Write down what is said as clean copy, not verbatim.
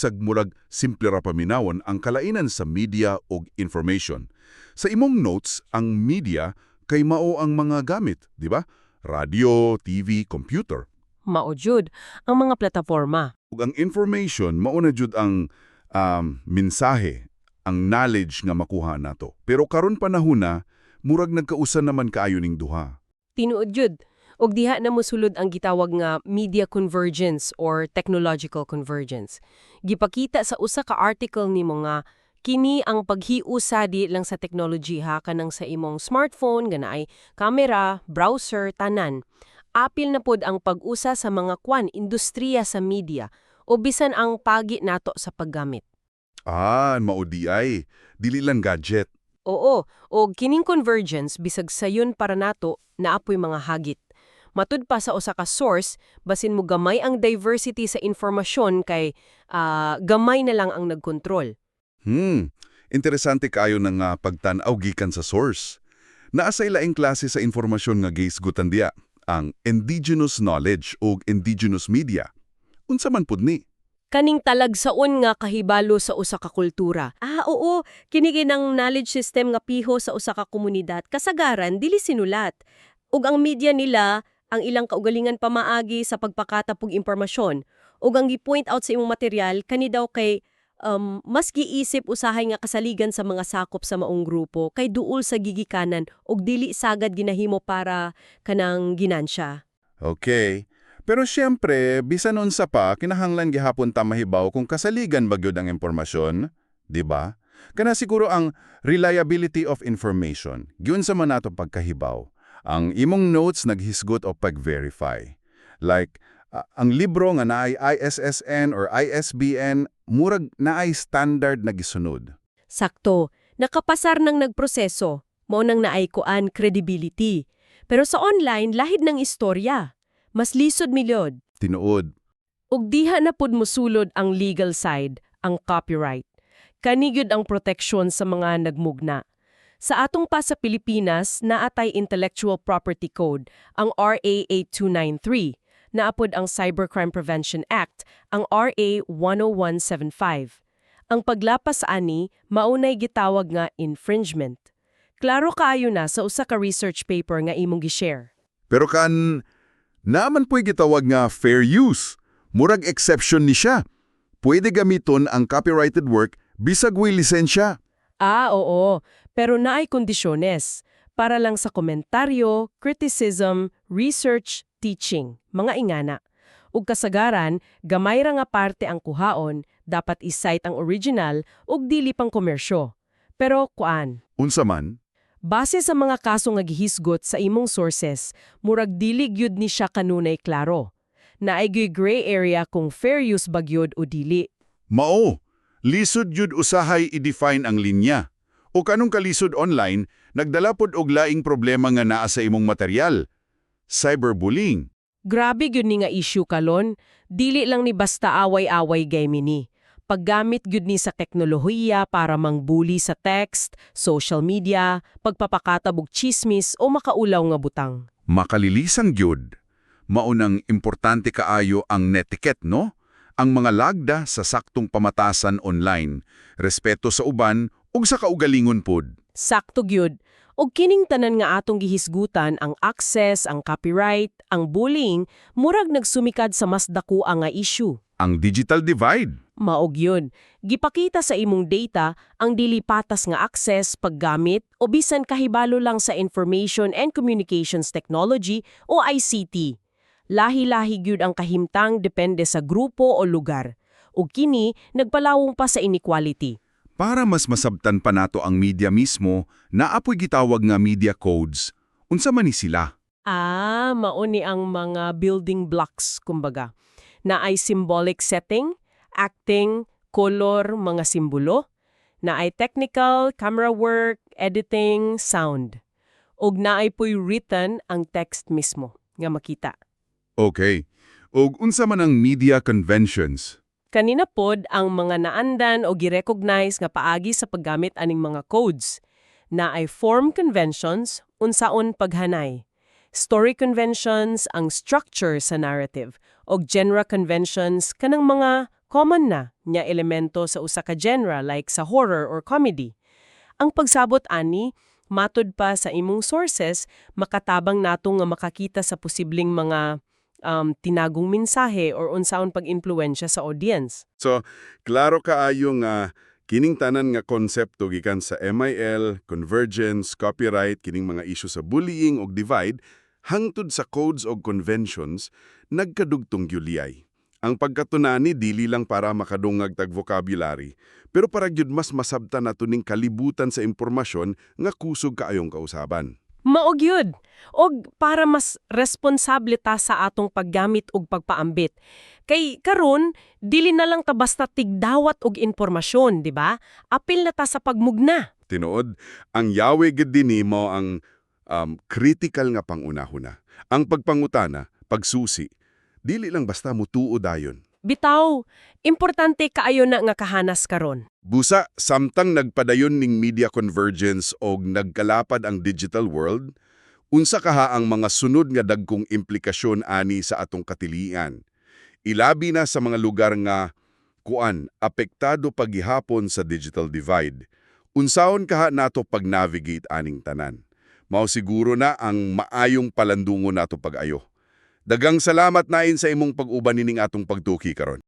Sagmurag simple ra paminawon ang kalainan sa media ug information. Sa imong notes, ang media kay mao ang mga gamit, di ba? Radio, TV, computer. Mao jud ang mga plataporma. Ug ang information mao na jud ang mensahe, ang knowledge nga makuha nato. Pero karon panahona, murag nagkausan naman kaayo ning duha. Tinuod jud. Og diha na mosulod ang gitawag nga media convergence or technological convergence. Gipakita sa usa ka article nimo nga kini ang paghiusa di lang sa technology ha kanang sa imong smartphone ganaay camera, browser, tanan. Apil na pod ang pag-usa sa mga industriya sa media o bisan ang pagi nato sa paggamit. Maudi ay. Dili lang gadget. Oo, og kining convergence bisag sayon para nato naapoy mga hagit. Matud pa sa usa ka source, basin mo gamay ang diversity sa informasyon kay gamay na lang ang nagkontrol. Interesante kaayo ng pagtan-aw gikan sa source. Naa sa ilaing klase sa informasyon nga giisgutan diya, ang indigenous knowledge o indigenous media. Unsa man pud ni? Kaning talagsaon nga kahibalo sa usa ka kultura. Oo, kini ginang knowledge system nga piho sa usa ka komunidad. Kasagaran dili sinulat. Ug ang media nila ang ilang kaugalingan pamaagi sa pagpakatapog impormasyon. Ug ang gi-point out sa imong material kani daw kay mas giisip usahay nga kasaligan sa mga sakop sa maong grupo kay duol sa gigikanan ug dili sagad ginahimo para kanang ginansya. Okay. Pero siyempre, bisan unsa pa, kinahanglan gihapon ta mahibaw kung kasaligan ba gyud ang impormasyon, di ba? Kana siguro ang reliability of information. Giunsa man nato pagkahibaw. Ang imong notes naghisgot o pag-verify. Like, ang libro nga naay ISSN or ISBN, murag naay standard na gisunod. Sakto, nakapasar ng nagproseso, mao nang naay kuan credibility. Pero sa online, lahid ng istorya. Mas lisod milyod. Tinuod. Ug diha na pud mosulod ang legal side, ang copyright. Kanigyud ang proteksyon sa mga nagmugna. Sa atong pa sa Pilipinas, naatay Intellectual Property Code, ang RA 8293. Naapod ang Cybercrime Prevention Act, ang RA 10175. Ang paglapas ani, maunay gitawag nga infringement. Klaro kaayo na sa usa ka research paper nga imong gi-share. Pero naman po'y gitawag nga fair use. Murag exception ni siya. Pwede gamiton ang copyrighted work bisag way lisensya. Oo. Pero naay kondisyones. Para lang sa komentaryo, criticism, research, teaching, mga ingana. Ug kasagaran, gamay ra nga parte ang kuhaon, dapat i-cite ang original ug dili pang komersyo. Pero kuan? Unsa man? Base sa mga kaso nga gihisgot sa imong sources, murag dili gyud ni siya kanunay klaro. Naay gray area kung fair use ba gyud o dili. Mao, lisod gyud usahay i-define ang linya. O kanong kalisod online, nagdala pod og laing problema nga naa sa imong material. Cyberbullying. Grabe gyud ni nga issue kalon, dili lang ni basta away-away gaming ni. Paggamit gyud ni sa teknolohiya para mangbuli sa text, social media, pagpapakatabog chismis o makaulaw nga butang. Makalilisan gyud. Maunang importante kaayo ang netiquette, no? Ang mga lagda sa saktong pamatasan online, respeto sa uban ug sa kaugalingon pod. Sakto gyud. Og kining tanan nga atong gihisgutan ang access, ang copyright, ang bullying, murag nagsumikad sa mas dakuha nga issue. Ang digital divide. Maog yun. Gipakita sa imong data ang dili patas nga access, paggamit, o bisan kahibalo lang sa Information and Communications Technology o ICT. Lahi-lahi gyud ang kahimtang depende sa grupo o lugar. Ug kini nagpalawong pa sa inequality. Para mas masabtan pa nato ang media mismo, naapoy gitawag nga media codes. Unsa man ni sila? Mauni ang mga building blocks, kumbaga. Na ay symbolic setting, acting, color, mga simbolo. Na ay technical, camera work, editing, sound. Ug na ay po'y written ang text mismo, nga makita. Okay. Ug unsa man ang media conventions? Kanina pod ang mga naandan o girecognize nga paagi sa paggamit aning mga codes. Na ay form conventions, unsaon paghanay. Story conventions ang structure sa narrative o genre conventions kanang mga Common na nya elemento sa usa ka genre like sa horror or comedy. Ang pagsabot ani, matod pa sa imong sources, makatabang nato nga makakita sa posibleng mga tinagong mensahe or unsaon pag-impluwensya sa audience. So, klaro kaayo nga kining tanan nga konsepto gikan sa MIL, convergence, copyright, kining mga isyu sa bullying ug divide, hangtod sa codes ug conventions, nagkadugtong gyuliyay. Ang pagkatunani dili lang para makadungag tag vocabulary, pero para gyud mas masabtan nato ning kalibutan sa impormasyon nga kusog kaayong kausaban. Maog yun. Og para mas responsable ta sa atong paggamit ug pagpaambit. Kay karon dili na lang ta basta tigdawat og impormasyon, di ba? Apil na ta sa pagmugna. Tinuod, ang yawe gid dinhi mao ang critical nga pangunahuna. Ang pagpangutana, pagsusi, dili lang basta mutuo dayon. Bitaw, importante kaayo na nga kahanas karon. Busa, samtang nagpadayon ning media convergence og nagkalapad ang digital world, unsa kaha ang mga sunod nga dagkong implikasyon ani sa atong katilian. Ilabi na sa mga lugar nga apektado paghihapon sa digital divide. Unsaon kaha nato pag-navigate aning tanan? Mao siguro na ang maayong palandungon nato pag-ayo. Dagang salamat nain sa imong pag-uban nining atong pagtuki karon.